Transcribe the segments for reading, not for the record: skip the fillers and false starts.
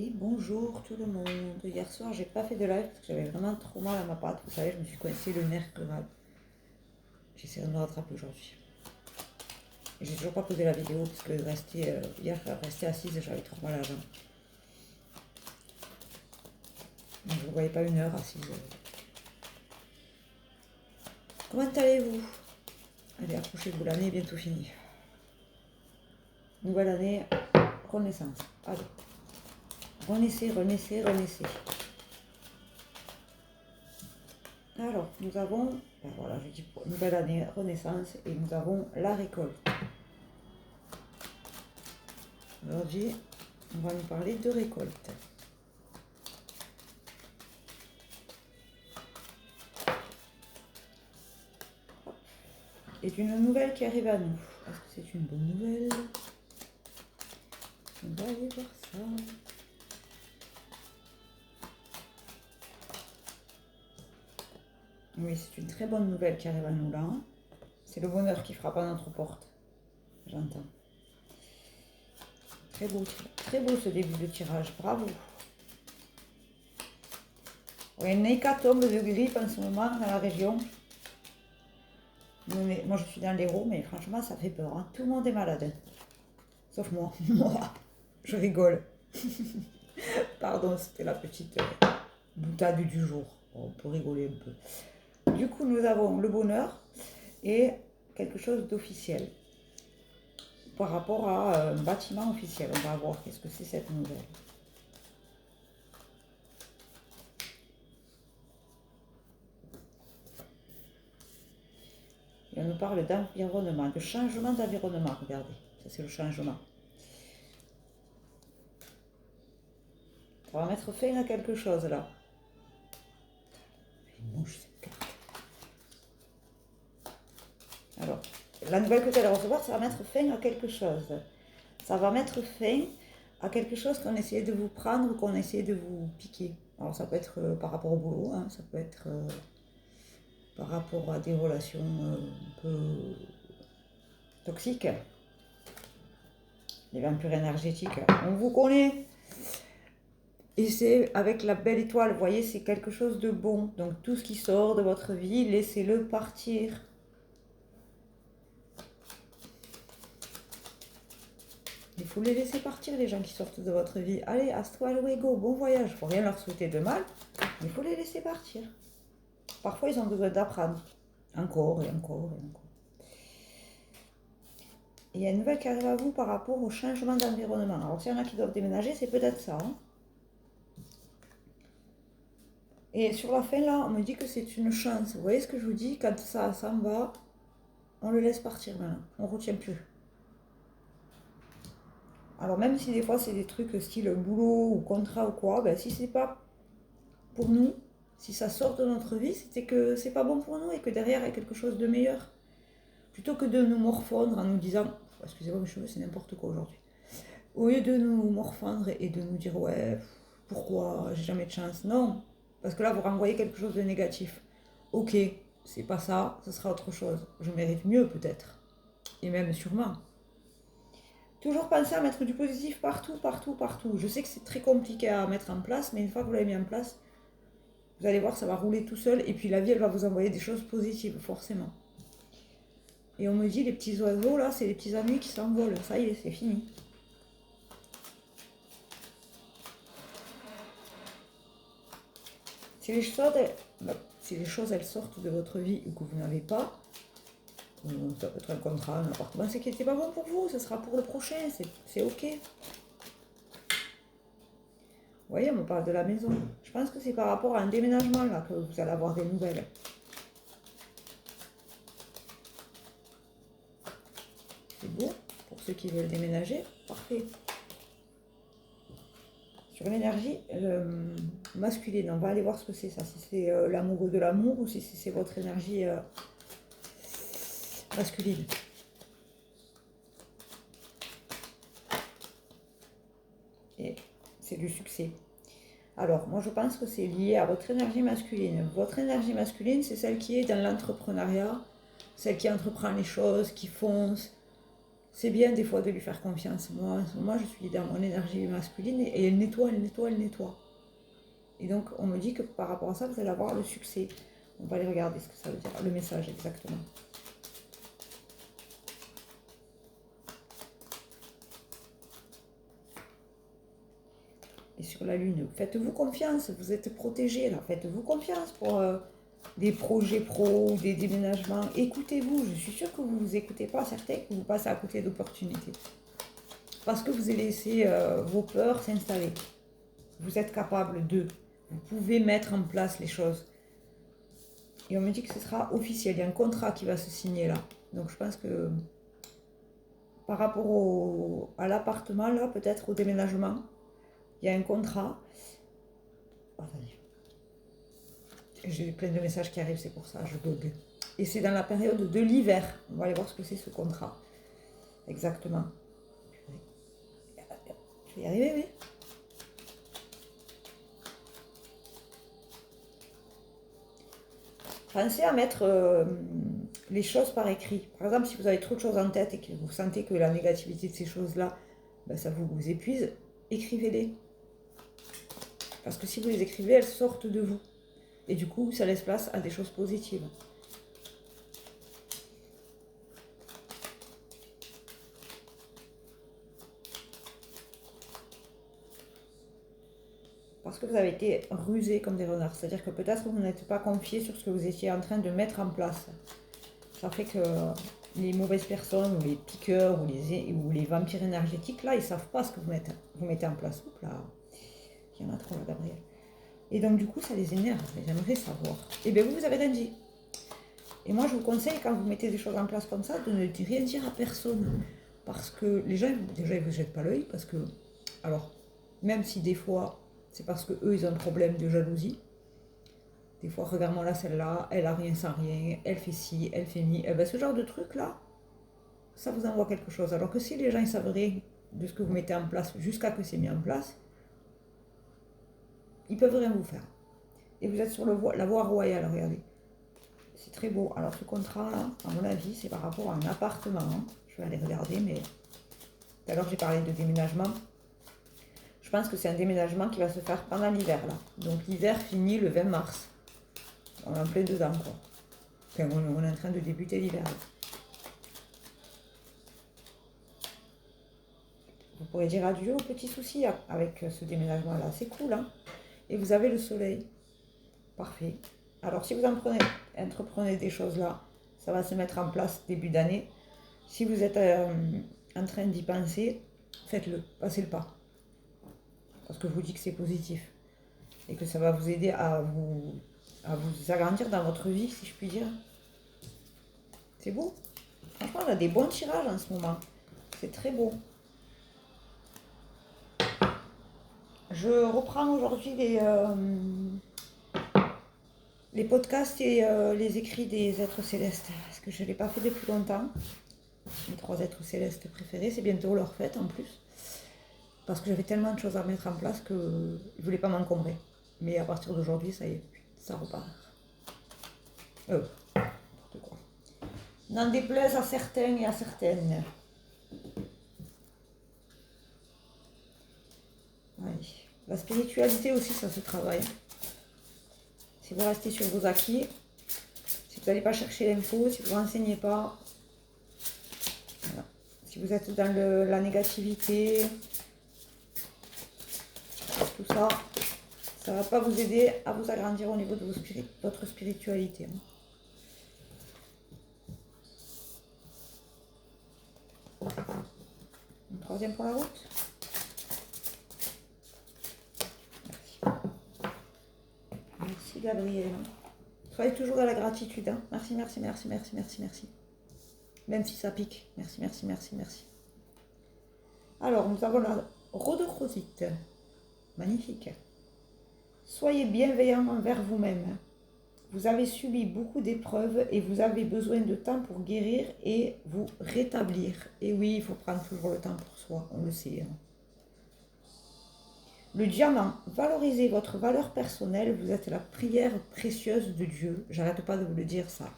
Et bonjour tout le monde. Hier soir, j'ai pas fait de live parce que j'avais vraiment trop mal à ma patte. Vous savez, je me suis coincé le nerf grave. J'essaie de me rattraper aujourd'hui. J'ai toujours pas posé la vidéo parce que hier, rester assise, j'avais trop mal à la jambe. Donc, je ne voyais pas une heure assise. Comment allez-vous? Allez, approchez-vous, l'année est bientôt finie. Nouvelle année, renaissance. Allez. Renaissez, renaissez, renaissez. Alors, nous avons, ben voilà, je dis nouvelle année, renaissance, et nous avons la récolte. Aujourd'hui, on va nous parler de récolte. Et d'une nouvelle qui arrive à nous. Est-ce que c'est une bonne nouvelle? On va aller voir ça. Oui, c'est une très bonne nouvelle qui arrive à nous là. C'est le bonheur qui frappe à notre porte. J'entends. Très beau ce début de tirage. Bravo. Il y a une hécatombe de grippe en ce moment dans la région. Moi, je suis dans l'Hérault, mais franchement, ça fait peur. Hein. Tout le monde est malade. Sauf moi. Moi, je rigole. Pardon, c'était la petite boutade du jour. On peut rigoler un peu. Du coup, nous avons le bonheur et quelque chose d'officiel par rapport à un bâtiment officiel. On va voir qu'est-ce que c'est cette nouvelle. Et on nous parle d'environnement, de changement d'environnement. Regardez, ça c'est le changement. Ça va mettre fin à quelque chose là. Elle mouche cette carte. Alors, la nouvelle que tu allais recevoir, ça va mettre fin à quelque chose. Ça va mettre fin à quelque chose qu'on essayait de vous prendre ou qu'on essayait de vous piquer. Alors ça peut être par rapport au boulot, hein, ça peut être par rapport à des relations un peu toxiques, des vampires énergétiques. On vous connaît. Et c'est avec la belle étoile, vous voyez, c'est quelque chose de bon. Donc tout ce qui sort de votre vie, laissez-le partir. Il faut les laisser partir, les gens qui sortent de votre vie. Allez, hasta luego, bon voyage. Il ne faut rien leur souhaiter de mal, mais il faut les laisser partir. Parfois, ils ont besoin d'apprendre. Encore et encore et encore. Et il y a une nouvelle qui arrive à vous par rapport au changement d'environnement. Alors, s'il y en a qui doivent déménager, c'est peut-être ça. Hein. Et sur la fin, là, on me dit que c'est une chance. Vous voyez ce que je vous dis? Quand ça s'en va, on le laisse partir maintenant. On ne retient plus. Alors, même si des fois, c'est des trucs style boulot ou contrat ou quoi, ben, si c'est pas pour nous, si ça sort de notre vie, c'est que c'est pas bon pour nous et que derrière, il y a quelque chose de meilleur. Plutôt que de nous morfondre en nous disant, excusez-moi mes cheveux, c'est n'importe quoi aujourd'hui. Au lieu de nous morfondre et de nous dire, ouais, pourquoi, j'ai jamais de chance. Non, parce que là, vous renvoyez quelque chose de négatif. Ok, c'est pas ça, ce sera autre chose. Je mérite mieux peut-être. Et même sûrement. Toujours penser à mettre du positif partout, partout, partout. Je sais que c'est très compliqué à mettre en place, mais une fois que vous l'avez mis en place, vous allez voir, ça va rouler tout seul. Et puis la vie, elle va vous envoyer des choses positives, forcément. Et on me dit, les petits oiseaux, là, c'est les petits amis qui s'envolent. Ça y est, c'est fini. Si les choses, elles sortent de votre vie ou que vous n'avez pas, ça peut être un contrat, un appartement, c'est qui n'était pas bon pour vous, ce sera pour le prochain, c'est ok. Vous voyez, on me parle de la maison. Je pense que c'est par rapport à un déménagement, là, que vous allez avoir des nouvelles. C'est beau, pour ceux qui veulent déménager, parfait. Sur l'énergie masculine, on va aller voir ce que c'est ça, si c'est l'amoureux de l'amour ou si c'est votre énergie masculine. Et c'est du succès. Alors, moi je pense que c'est lié à votre énergie masculine. Votre énergie masculine, c'est celle qui est dans l'entrepreneuriat, celle qui entreprend les choses, qui fonce, c'est bien des fois de lui faire confiance. Moi, en ce moment, je suis dans mon énergie masculine et elle nettoie, elle nettoie, elle nettoie. Et donc, on me dit que par rapport à ça, vous allez avoir le succès. On va aller regarder ce que ça veut dire, le message exactement. Et sur la Lune, faites-vous confiance, vous êtes protégés là, faites-vous confiance pour des projets pro, des déménagements. Écoutez-vous, je suis sûre que vous ne vous écoutez pas certains, que vous passez à côté d'opportunités. Parce que vous avez laissé vos peurs s'installer. Vous êtes capable de. Vous pouvez mettre en place les choses. Et on me dit que ce sera officiel. Il y a un contrat qui va se signer là. Donc je pense que par rapport à l'appartement, là, peut-être au déménagement, il y a un contrat. Attendez. J'ai plein de messages qui arrivent, c'est pour ça, je bug. Et c'est dans la période de l'hiver. On va aller voir ce que c'est ce contrat. Exactement. Je vais y arriver, oui. Pensez à mettre les choses par écrit. Par exemple, si vous avez trop de choses en tête et que vous sentez que la négativité de ces choses-là, ben, ça vous épuise, écrivez-les. Parce que si vous les écrivez, elles sortent de vous. Et du coup, ça laisse place à des choses positives. Parce que vous avez été rusé comme des renards. C'est-à-dire que peut-être que vous n'êtes pas confié sur ce que vous étiez en train de mettre en place. Ça fait que les mauvaises personnes, ou les piqueurs, ou les vampires énergétiques, là, ils ne savent pas ce que vous mettez en place. Oups là, il y en a trop là, Gabriel. Et donc, du coup, ça les énerve. J'aimerais savoir. Et bien, vous avez rien dit. Et moi, je vous conseille, quand vous mettez des choses en place comme ça, de ne rien dire à personne. Parce que les gens, déjà, ils ne vous jettent pas l'œil. Parce que, alors, même si des fois, c'est parce qu'eux, ils ont un problème de jalousie. Des fois, regarde-moi là, celle-là, elle a rien sans rien, elle fait ci, elle fait mi. Et ben, ce genre de truc-là, ça vous envoie quelque chose. Alors que si les gens, ils savent rien de ce que vous mettez en place jusqu'à que c'est mis en place, ils peuvent rien vous faire. Et vous êtes sur la voie royale, regardez. C'est très beau. Alors ce contrat-là, à mon avis, c'est par rapport à un appartement. Hein. Je vais aller regarder, mais tout à l'heure j'ai parlé de déménagement. Je pense que c'est un déménagement qui va se faire pendant l'hiver, là. Donc l'hiver finit le 20 mars. On est en plein dedans, quoi. Enfin, on est en train de débuter l'hiver. Vous pourrez dire adieu aux petits soucis avec ce déménagement-là. C'est cool, hein. Et vous avez le soleil. Parfait. Alors, si vous entreprenez des choses là, ça va se mettre en place début d'année. Si vous êtes en train d'y penser, faites-le, passez le pas. Parce que je vous dis que c'est positif. Et que ça va vous aider à vous agrandir dans votre vie, si je puis dire. C'est beau. Franchement, on a des bons tirages en ce moment. C'est très beau. Je reprends aujourd'hui les podcasts et les écrits des êtres célestes. Parce que je ne l'ai pas fait depuis longtemps. Mes 3 êtres célestes préférés, c'est bientôt leur fête en plus. Parce que j'avais tellement de choses à mettre en place que je ne voulais pas m'encombrer. Mais à partir d'aujourd'hui, ça y est, ça repart. N'importe quoi. N'en déplaise à certains et à certaines. Allez. La spiritualité aussi, ça se travaille. Si vous restez sur vos acquis, si vous n'allez pas chercher l'info, si vous ne renseignez pas, voilà. Si vous êtes dans la négativité, tout ça, ça ne va pas vous aider à vous agrandir au niveau de votre spiritualité. Une 3e pour la route. Merci Gabriel. Soyez toujours dans la gratitude. Hein. Merci, merci, merci, merci, merci, merci. Même si ça pique. Merci, merci, merci, merci. Alors, nous avons la rhodochrosite. Magnifique. Soyez bienveillant envers vous-même. Vous avez subi beaucoup d'épreuves et vous avez besoin de temps pour guérir et vous rétablir. Et oui, il faut prendre toujours le temps pour soi, on le sait. Hein. Le diamant, valorisez votre valeur personnelle, vous êtes la prière précieuse de Dieu. J'arrête pas de vous le dire ça.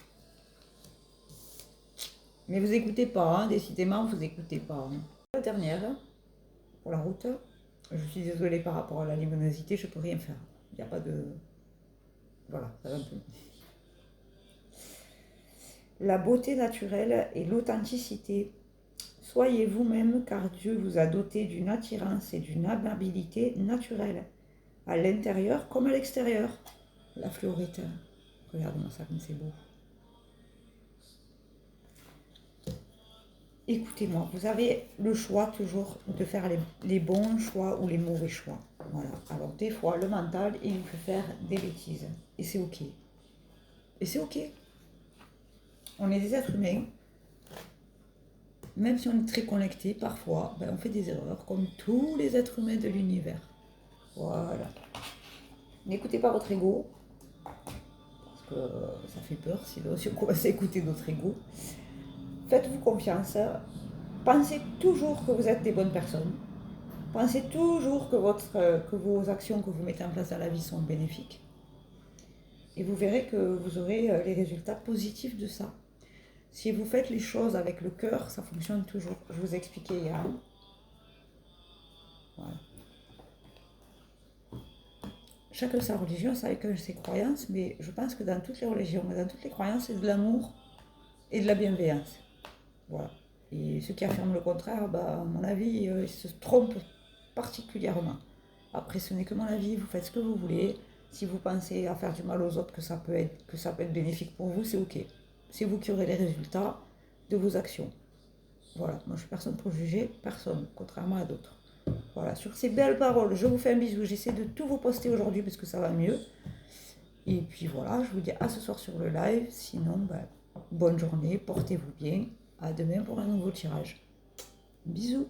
Mais vous écoutez pas, hein, décidément, vous écoutez pas. Hein. La dernière, pour la route, je suis désolée par rapport à la luminosité, je peux rien faire. Il n'y a pas de... Voilà, ça va un peu. La beauté naturelle et l'authenticité. Soyez vous-même car Dieu vous a doté d'une attirance et d'une amabilité naturelle, à l'intérieur comme à l'extérieur. La fluorite, regardez-moi ça comme c'est beau. Écoutez-moi, vous avez le choix toujours de faire les bons choix ou les mauvais choix. Voilà. Alors des fois, le mental, il nous fait faire des bêtises. Et c'est ok. Et c'est ok. On est des êtres humains. Même si on est très connecté, parfois, on fait des erreurs, comme tous les êtres humains de l'univers. Voilà. N'écoutez pas votre ego, parce que ça fait peur si on commence à écouter notre ego. Faites-vous confiance. Pensez toujours que vous êtes des bonnes personnes. Pensez toujours que vos actions que vous mettez en place dans la vie sont bénéfiques. Et vous verrez que vous aurez les résultats positifs de ça. Si vous faites les choses avec le cœur, ça fonctionne toujours. Je vous ai expliqué hier. Voilà. Chacun sa religion, chacun ses croyances, mais je pense que dans toutes les religions, dans toutes les croyances, c'est de l'amour et de la bienveillance. Voilà. Et ceux qui affirment le contraire, à mon avis, ils se trompent particulièrement. Après, ce n'est que mon avis, vous faites ce que vous voulez. Si vous pensez à faire du mal aux autres, que ça peut être bénéfique pour vous, c'est ok. C'est vous qui aurez les résultats de vos actions. Voilà, moi je suis personne pour juger, personne, contrairement à d'autres. Voilà, sur ces belles paroles, je vous fais un bisou. J'essaie de tout vous poster aujourd'hui parce que ça va mieux. Et puis voilà, je vous dis à ce soir sur le live. Sinon, bonne journée, portez-vous bien. À demain pour un nouveau tirage. Bisous.